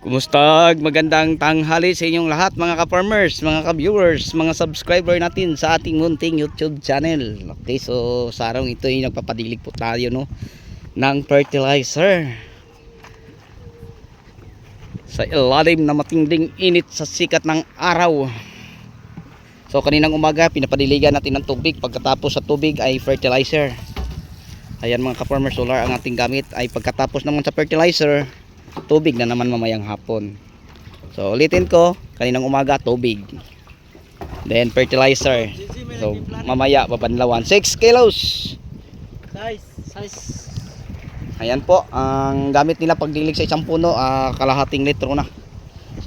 Kumusta? Magandang tanghali sa inyong lahat mga ka-farmers, mga ka-viewers, mga subscriber natin sa ating munting YouTube channel. Okay, so sa araw ito ay nagpapadilig po tayo ng fertilizer. Sa ilalim na matinding init sa sikat ng araw. So kaninang umaga pinapadiligan natin ng tubig, pagkatapos sa tubig ay fertilizer. Ayan mga ka-farmers, solar ang ating gamit, ay pagkatapos naman sa fertilizer, tubig na naman mamayang hapon. So ulitin ko, kaninang umaga tubig, then fertilizer. So mamaya babanlawan 6 kilos size. Ayan po ang gamit nila pagdilig sa isang puno, kalahating litro na.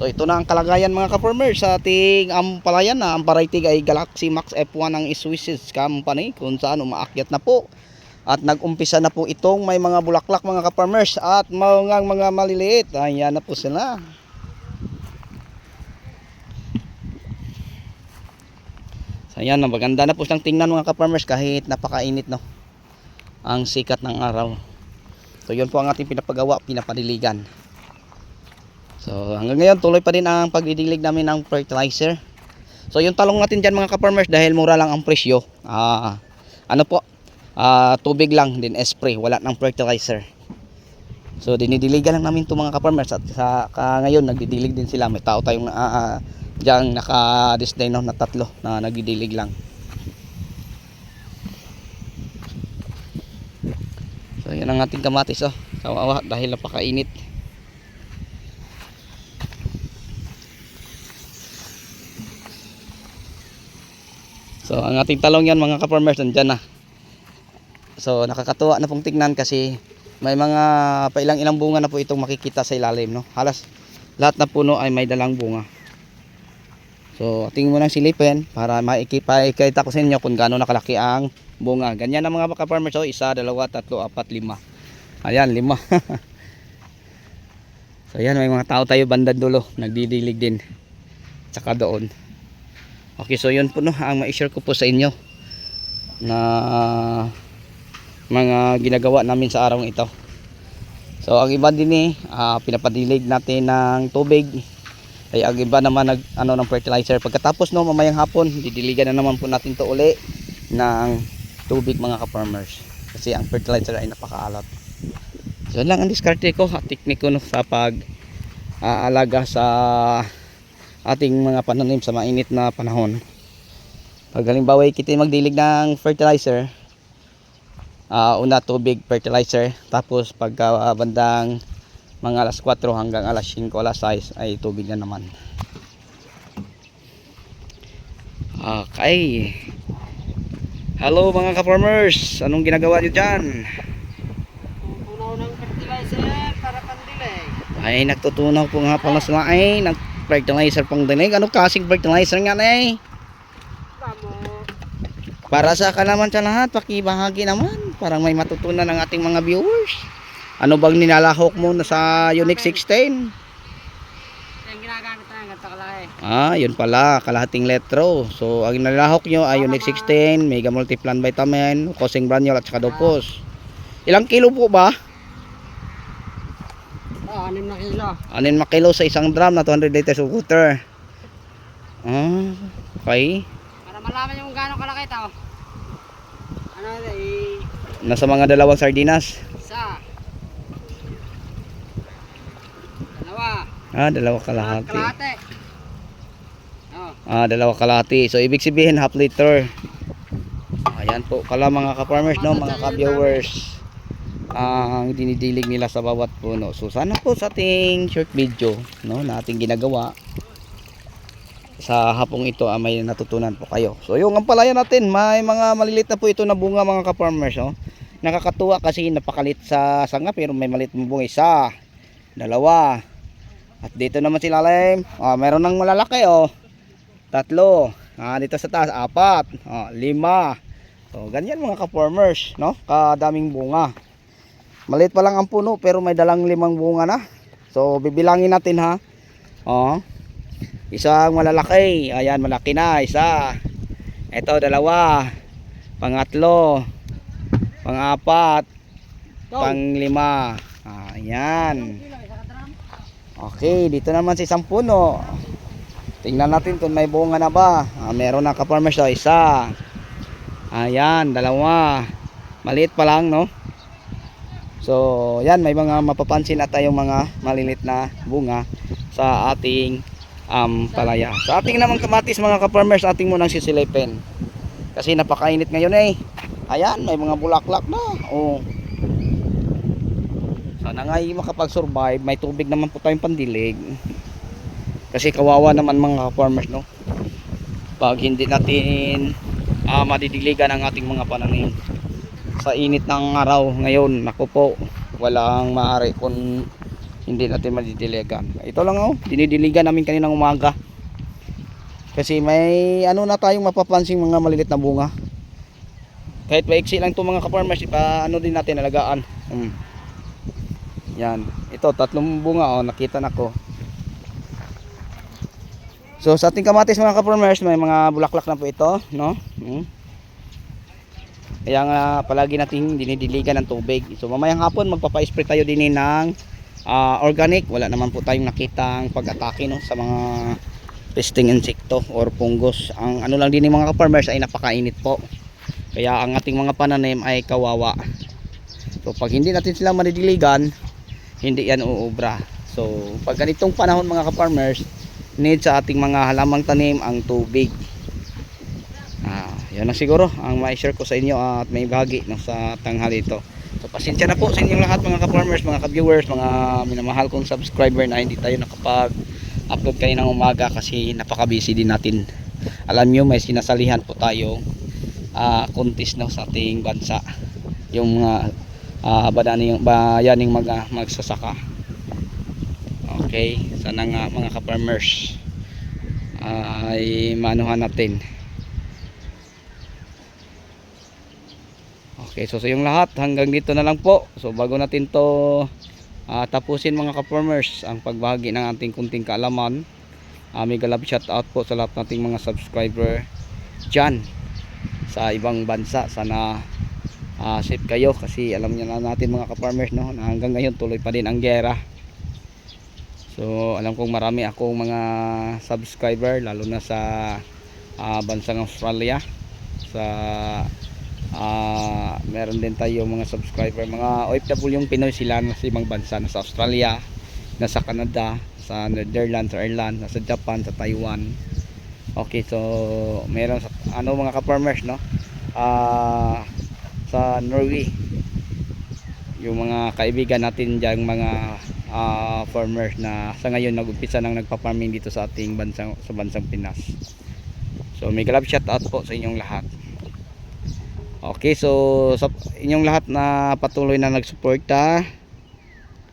So ito na ang kalagayan mga ka-farmers sa ating ampalayan na ang variety ay Galaxy Max F1 ng Swiss company, kung saan umaakyat na po at nag-umpisa na po itong may mga bulaklak mga ka-farmers at mga maliliit. Ayan na po sila. So ayan, maganda na po siyang tingnan mga ka-farmers kahit napakainit ang sikat ng araw. So yun po ang ating pinapagawa, pinapadiligan. So hanggang ngayon tuloy pa din ang pagdidilig namin ng fertilizer. So yung talong natin dyan mga ka-farmers, dahil mura lang ang presyo, tubig lang din spray, wala ng fertilizer. So dinidiligan lang namin itong mga ka-farmers at ngayon nagdidilig din sila. May tao tayong dyan naka-display na tatlo na nagdidilig lang. So yan ang ating kamatis kawawa dahil napakainit. So ang ating talong yan mga ka-farmers nandyan na. So nakakatuwa na pong tingnan kasi may mga ilang bunga na po itong makikita sa ilalim, Halos lahat na puno ay may dalang bunga. So ating mo nang silipin para makikita ko sa inyo kung gaano nakalaki ang bunga. Ganyan na mga ka-farmers, 1, 2, 3, 4, 5. Ayan, 5. So ayan, may mga tao tayo bandang dulo, nagdidilig din. Tsaka doon. Okay, so yun po ang ma-share ko po sa inyo na mga ginagawa namin sa araw ito. So ang iba din pinapadilig natin ng tubig, ay ang iba naman ng fertilizer. Pagkatapos mamayang hapon didiligan na naman po natin to uli ng tubig mga ka-farmers kasi ang fertilizer ay napakaalat. So lang ang diskarte ko at tekniko sa pag-aalaga sa ating mga pananim sa mainit na panahon. Pag halimbawa kita magdilig ng fertilizer, una tubig, fertilizer, tapos pagka bandang mga alas 4 hanggang alas 5, alas 6 ay tubig na naman. Okay, hello mga ka-farmers, anong ginagawa nyo dyan? Tutunaw ng fertilizer para pandilig. Ay nagtutunaw po nga pala sila ng fertilizer pang dinig. Anong klaseng fertilizer nga para sa kalaman sa lahat, pakibahagi naman. Parang may matutunan ng ating mga viewers. Ano bang nilalahok mo sa Unique 16? Yung ginagamit na ganito kalaki. Yun pala, kalahating litro. So ang nilalahok nyo ay Unique 16, Mega Multiplan Vitamin, Cosing Granule at saka Dopos. Ilang kilo po ba? 6 na kilo. 6 na kilo sa isang drum na 200 liters of water. Okay. Para malaman yung gaano kalaki ito. Nasa mga 2 sardinas. Isa. 2. 2 kalahati. Kalahati. 2 kalahati. So ibig sabihin half liter. Ayan po kala mga ka-farmers, mga ka-viewers, ang dinidilig nila sa bawat puno. So sana po sa ating short video na ating ginagawa sa hapong ito may natutunan po kayo. So yung ampalaya natin, may mga malilit na po ito na bunga mga ka-farmers. Nakakatuwa kasi napakalit sa sanga pero may maliit na bunga. 1, 2, at dito naman sila lalim. Meron ng malalaki 3. Dito sa taas 4, 5. So ganyan mga ka-farmers, kadaming bunga. Maliit pa lang ang puno pero may dalang 5 bunga na. So bibilangin natin isang malalaki, ayan, malaki na, 1. Ito 2, pangatlo, pang-4, pang-5. Ayan. Okay, dito naman sa isang puno. Tingnan natin kung may bunga na ba. Meron na ka-farmers daw, isa. Ayan, dalawa. Maliit pa lang, no? So, yan, may mga mapapansin na tayong mga malilit na bunga sa ating palaya. Sa ating naman kamatis mga ka-farmers, ating munang sisilipin. Kasi napakainit ngayon eh. Ayan, may mga bulaklak na. Oh. Sana nga makapag-survive, may tubig naman po tayong pandilig. Kasi kawawa naman mga ka-farmers, no? Pag hindi natin madidiligan ang ating mga pananim sa init ng araw ngayon, naku po, walang maaari kung hindi natin madidiligan. Ito lang oh, dinidiligan namin kaninang umaga. Kasi may ano na tayong mapapansing mga malilit na bunga. Kahit paiksi lang ito mga ka-farmers, ano din natin alagaan. Yan, ito tatlong bunga oh, nakita na ko. So sa ating kamatis mga ka-farmers, may mga bulaklak na po ito, no? Kaya nga palagi nating dinidiligan ng tubig. So mamayang hapon magpapa-spray tayo din ng organic. Wala naman po tayong nakitang pag-atake, no, sa mga pesting insekto or fungus. Ang ano lang din ng mga farmers ay napakainit po. Kaya ang ating mga pananim ay kawawa. So pag hindi natin sila madidiligan, hindi yan uubra. So pag ganitong panahon mga ka-farmers, need sa ating mga halamang tanim ang tubig. Yan na siguro ang ma-share ko sa inyo at may bahagi no, sa tanghali ito. So pasensya na po sa inyong lahat mga ka-farmers, mga ka-viewers, mga minamahal kong subscriber na hindi tayo nakapag-upload kayo ng umaga kasi napaka-busy din natin. Alam nyo may sinasalihan po tayo contest no, sa ating bansa. Yung mga bayaning magsasaka. Okay, sana nga mga ka-farmers ay maanuhan natin. Okay, so sa yung lahat, hanggang dito na lang po. So bago natin to tapusin mga ka-farmers ang pagbahagi ng ating kunting kaalaman, mega love shout out po sa lahat nating mga subscriber dyan sa ibang bansa. Sana safe kayo kasi alam niyo na natin mga ka-farmers, no, na hanggang ngayon tuloy pa din ang giyera. So alam kong marami akong mga subscriber lalo na sa bansang Australia, sa meron din tayo mga subscriber, mga OFW yung Pinoy, sila nasa ibang bansa, nasa Australia, nasa Canada, sa Netherlands, sa Ireland, nasa Japan, sa Taiwan. Okay, so meron sa mga ka-farmers, no, sa Norway, yung mga kaibigan natin diyan, mga farmers na sa ngayon nag-umpisa nang nagpa-farming dito sa ating bansang, sa bansang Pinas. So may love shout out po sa inyong lahat. Okay, so sa inyong lahat na patuloy na nagsuporta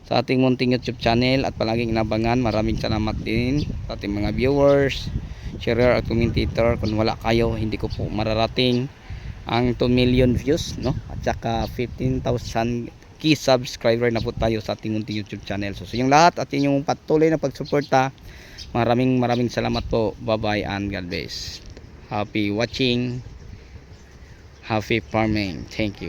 sa ating munting YouTube channel at palaging inabangan, maraming salamat din sa ating mga viewers, sharer at commentator. Kung wala kayo, hindi ko po mararating ang 2 million views, no? At saka 15,000 key subscriber na po tayo sa ating munting YouTube channel. So sa inyong lahat at inyong patuloy na pagsuporta, maraming salamat po. Bye bye and God bless. Happy watching. Happy farming. Thank you.